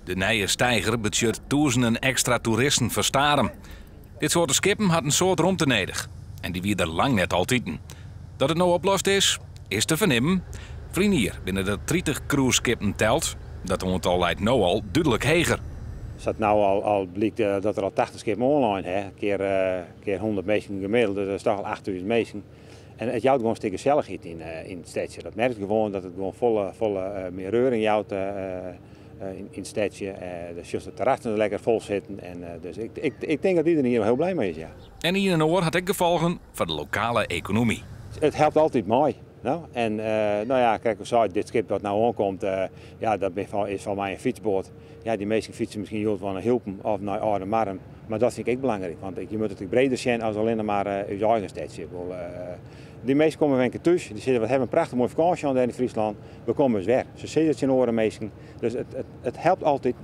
De nieuwe steiger budget duizenden extra toeristen verstaren. Dit soort skippen had een soort romte nodig. En die wie er lang net altijd. Dat het nou oplost is te vernemen. Vrienden hier binnen de 30 cruiseskippen telt. Dat aantal lijkt nou al duidelijk heger. Als het nou al blijkt dat er al 80 skippen online hè, keer 100 mensen gemiddeld, dus dat is toch al 8000 mensen. En het jouwt gewoon een stuk gezelligheid in het stadje. Dat merkt gewoon dat het gewoon volle meer reuring jouwt in het stadje. Dus de terrassen lekker vol zitten. En, dus ik denk dat iedereen hier heel blij mee is. Ja. En hier in Oor had ik gevolgen voor de lokale economie. Het helpt altijd mooi. Nou? En nou ja, kijk, dit schip dat nou aankomt, ja, dat is van mij een fietsboot. Ja, die meesten fietsen misschien heel van een Hilpen of naar Oude Marm. Maar dat vind ik belangrijk, want je moet het breder zijn als alleen maar je eigen stadje. Die meesten komen een keer thuis, die zeggen we hebben een prachtig mooie vakantie in Friesland. We komen eens weer. Ze zien het in oren meesten. Dus het helpt altijd.